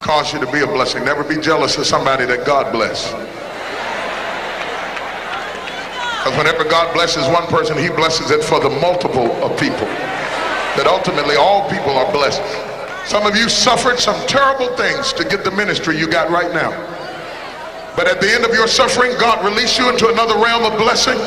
cause you to be a blessing. Never be jealous of somebody that God bless. Because whenever God blesses one person, he blesses it for the multiple of people. That ultimately all people are blessed. Some of you suffered some terrible things to get the ministry you got right now. But at the end of your suffering, God released you into another realm of blessing.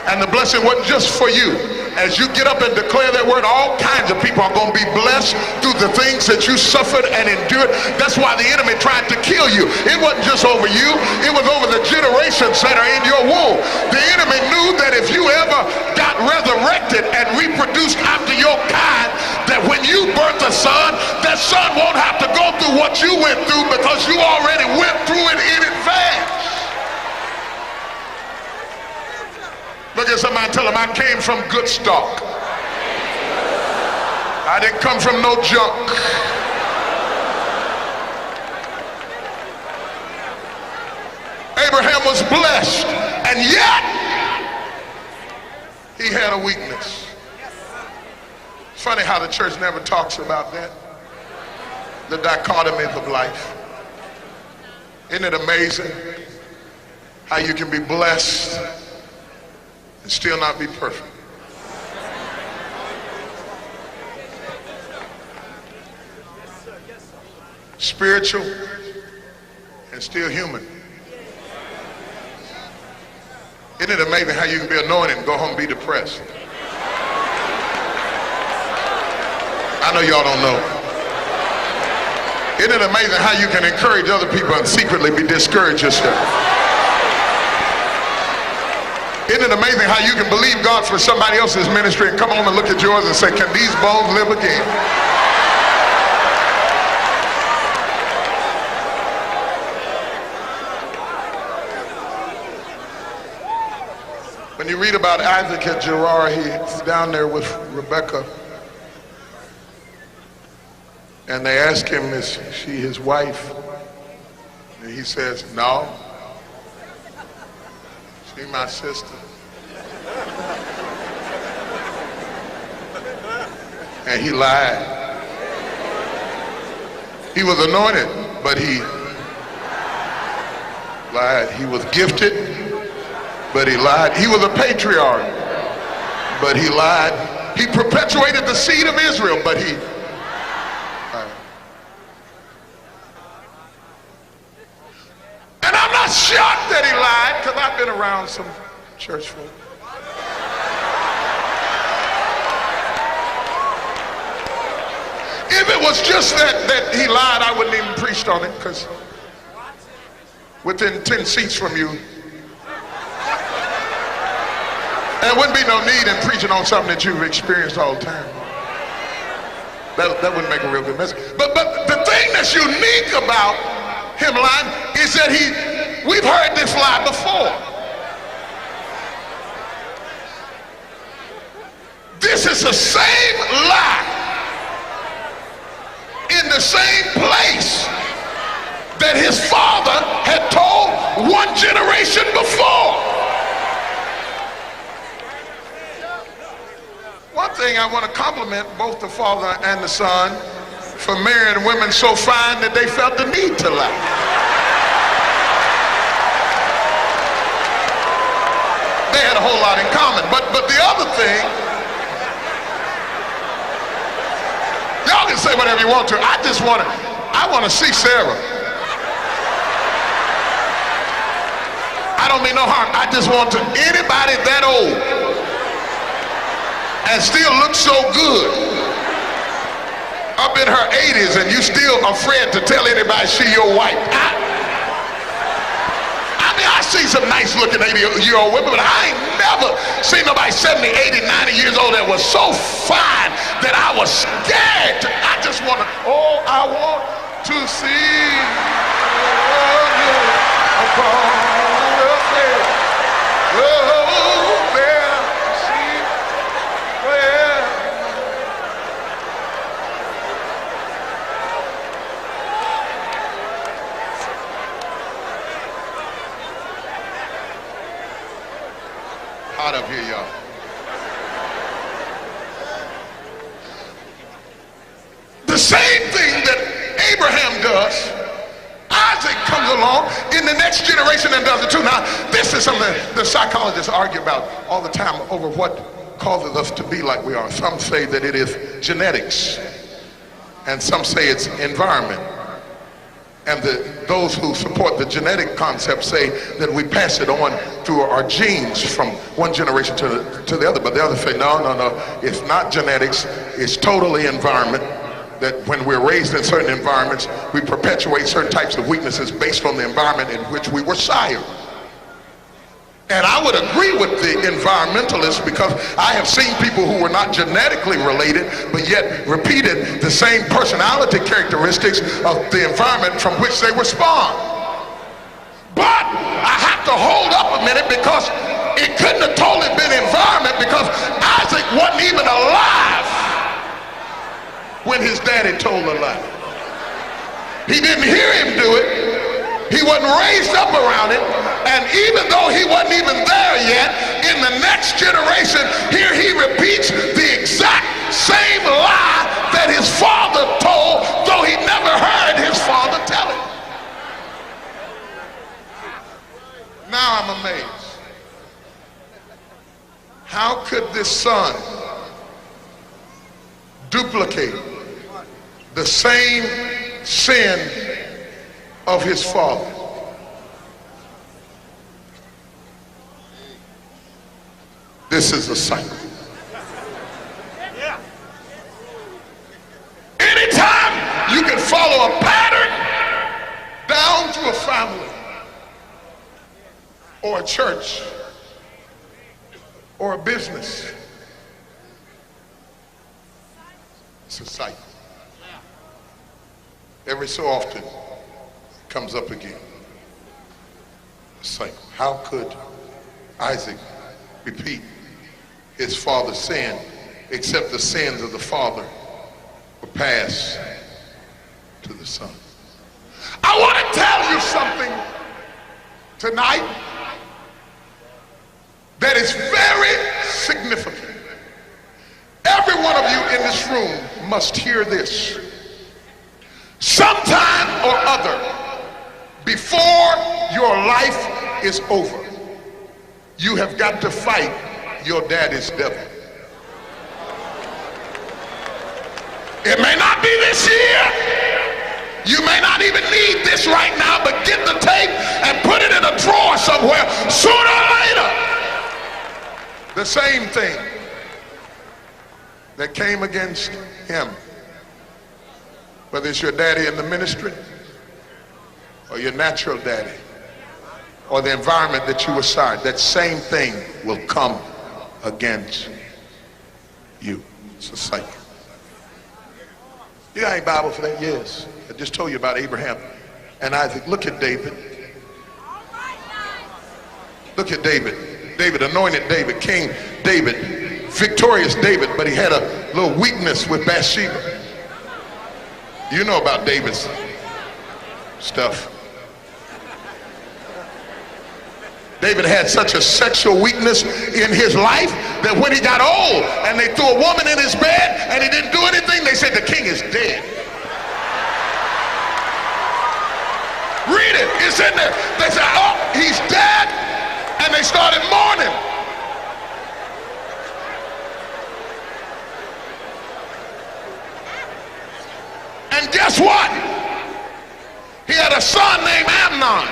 And the blessing wasn't just for you. As you get up and declare that word, all kinds of people are going to be blessed through the things that you suffered and endured. That's why the enemy tried to kill you. It wasn't just over you. It was over the generations that are in your womb. The enemy knew that if you ever got resurrected and reproduced after your kind, that when you birth a son, that son won't have to go through what you went through because you already went through it in advance. Look at somebody and tell them, I came from good stock. I didn't come from no junk. Abraham was blessed, and yet he had a weakness. It's funny how the church never talks about that. The dichotomies of life. Isn't it amazing how you can be blessed and still not be perfect? Spiritual and still human. Isn't it amazing how you can be anointed and go home and be depressed? I know y'all don't know. Isn't it amazing how you can encourage other people and secretly be discouraged yourself? Isn't it amazing how you can believe God for somebody else's ministry and come home and look at yours and say, can these bones live again? When you read about Isaac at Gerar, he's down there with Rebecca. And they ask him, is she his wife? And he says, no. She's my sister. And he lied. He was anointed, but he lied. He was gifted, but he lied. He was a patriarch, but he lied. He perpetuated the seed of Israel, but he lied. And I'm not shocked that he lied, because I've been around some church folk. If it was just that he lied, I wouldn't even preached on it, because within 10 seats from you, there wouldn't be no need in preaching on something that you've experienced all the time. That wouldn't make a real good message. But the thing that's unique about him lying is that we've heard this lie before. This is the same lie in the same place that his father had told one generation before. One thing I want to compliment both the father and the son for marrying women so fine that they felt the need to lie. They had a whole lot in common. But the other thing, y'all can say whatever you want to. I want to see Sarah. I don't mean no harm. I just want to, anybody that old and still look so good up in her 80s and you still afraid to tell anybody she your wife. I mean, I see some nice looking 80-year-old women, but I ain't never seen nobody 70, 80, 90 years old that was so fine that I was scared. I just want to, I want to see you upon the stage. Hot up here, y'all. The same thing that Abraham does, Isaac comes along in the next generation and does it too. Now, this is something the psychologists argue about all the time over what causes us to be like we are. Some say that it is genetics, and some say it's environment. And those who support the genetic concept say that we pass it on through our genes from one generation to the other. But the others say, no, it's not genetics, it's totally environment. That when we're raised in certain environments, we perpetuate certain types of weaknesses based on the environment in which we were sired. And I would agree with the environmentalists, because I have seen people who were not genetically related but yet repeated the same personality characteristics of the environment from which they were spawned. But I have to hold up a minute, because it couldn't have totally been environment, because Isaac wasn't even alive when his daddy told a lie. He didn't hear him do it. He wasn't raised up around it, and even though he wasn't even there yet, in the next generation, here he repeats the exact same lie that his father told, though he never heard his father tell it. Now I'm amazed. How could this son duplicate the same sin of his father? This is a cycle. Anytime you can follow a pattern down to a family or a church or a business, it's a cycle. Every so often comes up again. A cycle. How could Isaac repeat his father's sin, except the sins of the father were passed to the son? I want to tell you something tonight that is very significant. Every one of you in this room must hear this. Sometime or other, before your life is over, you have got to fight your daddy's devil. It may not be this year. You may not even need this right now, but get the tape and put it in a drawer somewhere. Sooner or later, the same thing that came against him, whether it's your daddy in the ministry or your natural daddy or the environment that you were sired, that same thing will come against you. It's a cycle. You got any Bible for that? Yes. I just told you about Abraham and Isaac. Look at David. Look at David. David, anointed David, King David, victorious David, but he had a little weakness with Bathsheba. You know about David's stuff. David had such a sexual weakness in his life that when he got old and they threw a woman in his bed and he didn't do anything, they said the king is dead. Read it, it's in there. They said, oh, he's dead, and they started mourning. And guess what? He had a son named Amnon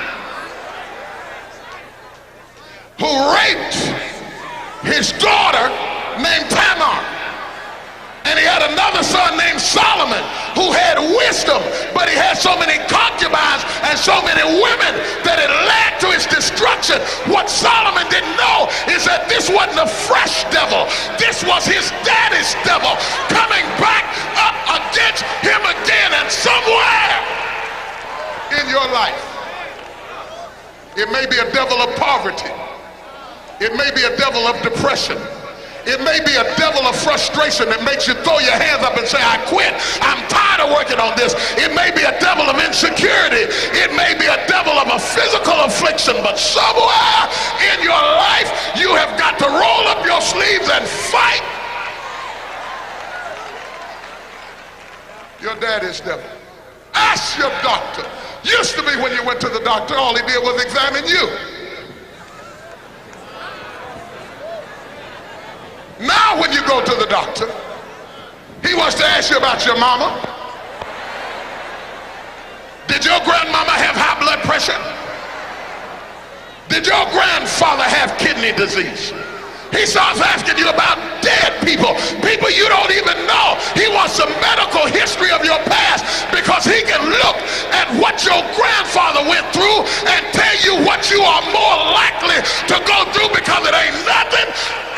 who raped his daughter named Tamar. And he had another son named Solomon who had wisdom, but he had so many concubines and so many women that it led to his destruction. What Solomon didn't know is that this wasn't a fresh devil. This was his daddy's devil coming back up against him again. And somewhere in your life, it may be a devil of poverty. It may be a devil of depression. It may be a devil of frustration that makes you throw your hands up and say, I quit. I'm tired of working on this. It may be a devil of insecurity. It may be a devil of a physical affliction. But somewhere in your life, you have got to roll up your sleeves and fight your daddy's devil. Ask your doctor. Used to be when you went to the doctor, all he did was examine you. Now when you go to the doctor, he wants to ask you about your mama. Did your grandmama have high blood pressure? Did your grandfather have kidney disease? He starts asking you about dead people, people you don't even know. He wants some medical history of your past because he can look at what your grandfather went through and tell you what you are more likely to go through, because it ain't nothing